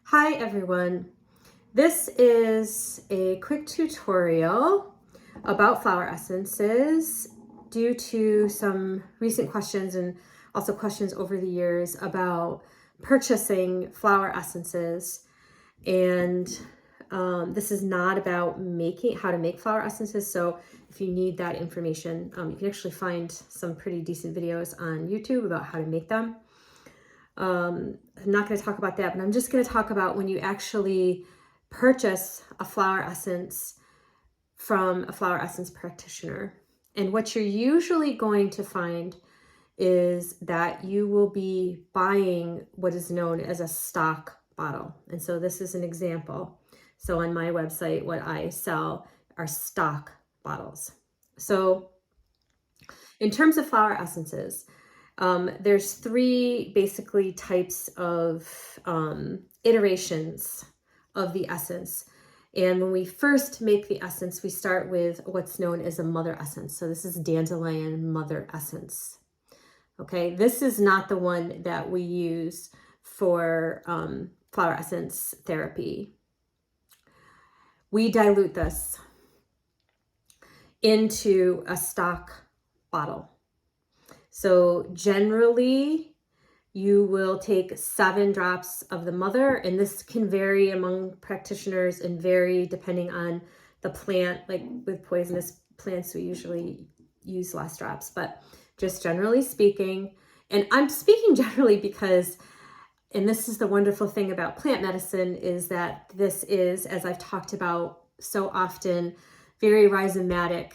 Hi everyone. This is a quick tutorial about flower essences due to some recent questions and also questions over the years about purchasing flower essences. And this is not about how to make flower essences. So if you need that information, you can actually find some pretty decent videos on YouTube about how to make them. I'm not going to talk about that, but I'm just going to talk about when you actually purchase a flower essence from a flower essence practitioner. And what you're usually going to find is that you will be buying what is known as a stock bottle. And so this is an example. So on my website, what I sell are stock bottles. So in terms of flower essences, there's three basically types of iterations of the essence. And when we first make the essence, we start with what's known as a mother essence. So this is dandelion mother essence. Okay, this is not the one that we use for flower essence therapy. We dilute this into a stock bottle. So generally, you will take 7 drops of the mother, and this can vary among practitioners and vary depending on the plant. Like with poisonous plants, we usually use less drops, but just generally speaking, and I'm speaking generally because, and this is the wonderful thing about plant medicine, is that this is, as I've talked about so often, very rhizomatic,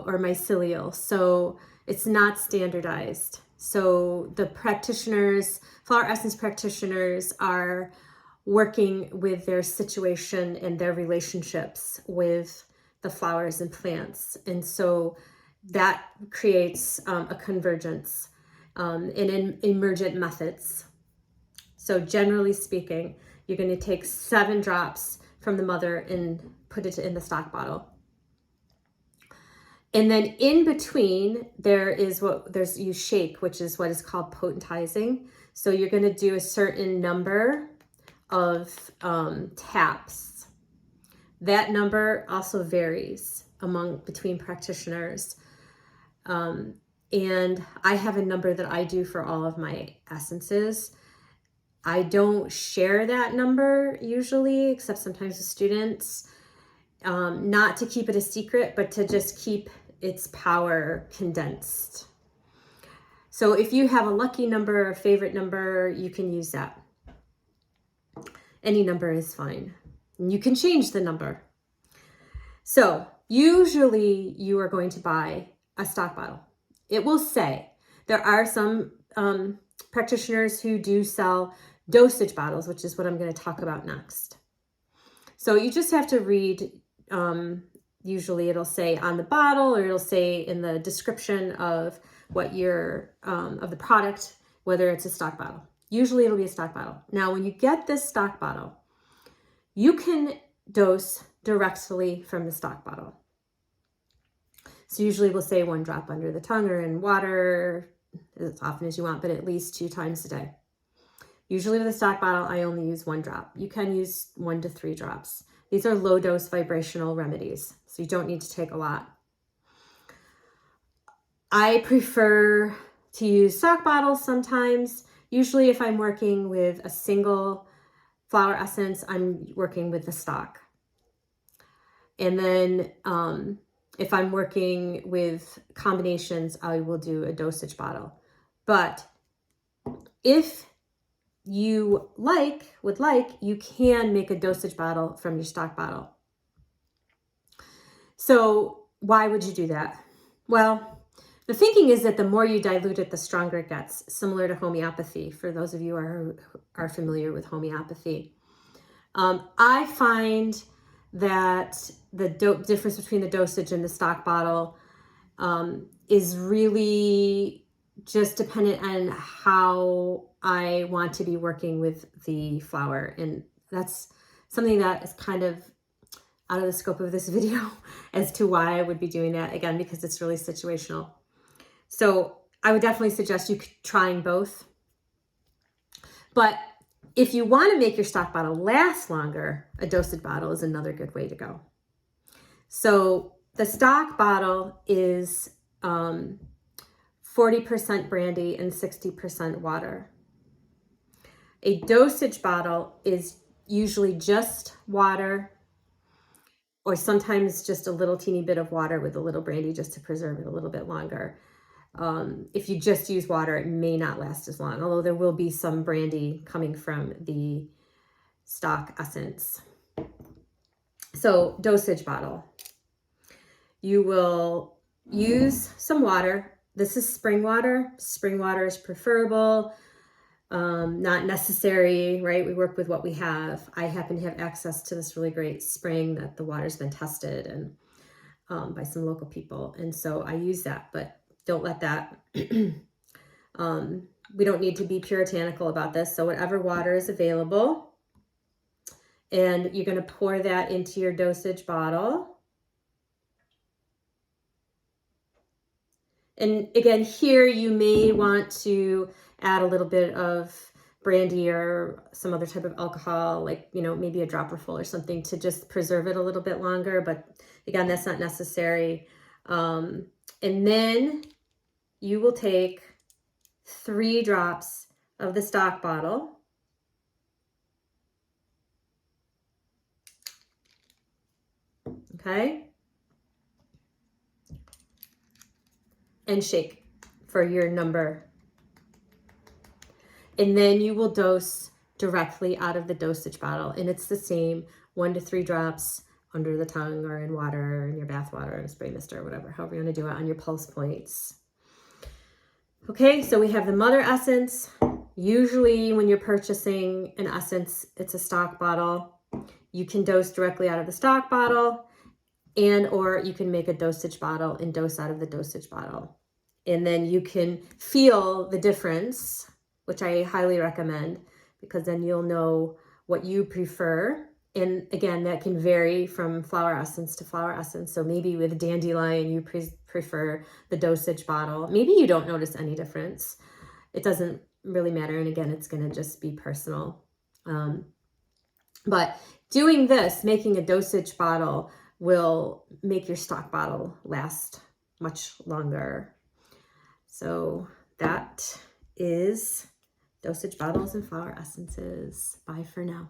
or mycelial. So it's not standardized. So the practitioners, flower essence practitioners, are working with their situation and their relationships with the flowers and plants. And so that creates a convergence in emergent methods. So generally speaking, you're going to take 7 drops from the mother and put it in the stock bottle. And then in between, you shake, which is what is called potentizing. So you're going to do a certain number of taps. That number also varies between practitioners. And I have a number that I do for all of my essences. I don't share that number usually, except sometimes with students, not to keep it a secret, but to just keep its power condensed. So if you have a lucky number or a favorite number, you can use that. Any number is fine. And you can change the number. So usually you are going to buy a stock bottle. It will say, there are some practitioners who do sell dosage bottles, which is what I'm going to talk about next. So you just have to read, usually it'll say on the bottle, or it'll say in the description of what of the product, whether it's a stock bottle. Usually it'll be a stock bottle. Now, when you get this stock bottle, you can dose directly from the stock bottle. So usually we'll say 1 drop under the tongue or in water, as often as you want, but at least 2 times a day. Usually with a stock bottle, I only use 1 drop. You can use 1 to 3 drops. These are low dose vibrational remedies, so you don't need to take a lot. I prefer to use stock bottles sometimes. Usually if I'm working with a single flower essence, I'm working with the stock. And then if I'm working with combinations, I will do a dosage bottle. But if you would like, you can make a dosage bottle from your stock bottle. So why would you do that? Well, the thinking is that the more you dilute it, the stronger it gets, similar to homeopathy, for those of you who are familiar with homeopathy. I find that the difference between the dosage and the stock bottle is really just dependent on how I want to be working with the flower. And that's something that is kind of out of the scope of this video as to why I would be doing that, again, because it's really situational. So I would definitely suggest you trying both. But If you want to make your stock bottle last longer, a dosage bottle is another good way to go. So the stock bottle is 40% brandy and 60% water. A dosage bottle is usually just water, or sometimes just a little teeny bit of water with a little brandy just to preserve it a little bit longer. If you just use water, it may not last as long, although there will be some brandy coming from the stock essence. So dosage bottle. You will use some water. This is spring water. Spring water is preferable, not necessary, right? We work with what we have. I happen to have access to this really great spring that the water's been tested and by some local people. And so I use that, but don't let that, we don't need to be puritanical about this. So whatever water is available, and you're going to pour that into your dosage bottle. And again, here you may want to add a little bit of brandy or some other type of alcohol, like, maybe a dropper full or something to just preserve it a little bit longer. But again, that's not necessary. And then you will take 3 drops of the stock bottle. Okay. And shake for your number. And then you will dose directly out of the dosage bottle. And it's the same, 1 to 3 drops under the tongue or in water or in your bath water or in a spray mist or whatever, however you want to do it on your pulse points. Okay, so we have the mother essence. Usually when you're purchasing an essence, it's a stock bottle. You can dose directly out of the stock bottle, and or you can make a dosage bottle and dose out of the dosage bottle. And then you can feel the difference, which I highly recommend, because then you'll know what you prefer. And again, that can vary from flower essence to flower essence. So maybe with dandelion, you prefer the dosage bottle. Maybe you don't notice any difference. It doesn't really matter. And again, it's going to just be personal. But doing this, making a dosage bottle, will make your stock bottle last much longer. So that is dosage bottles and flower essences. Bye for now.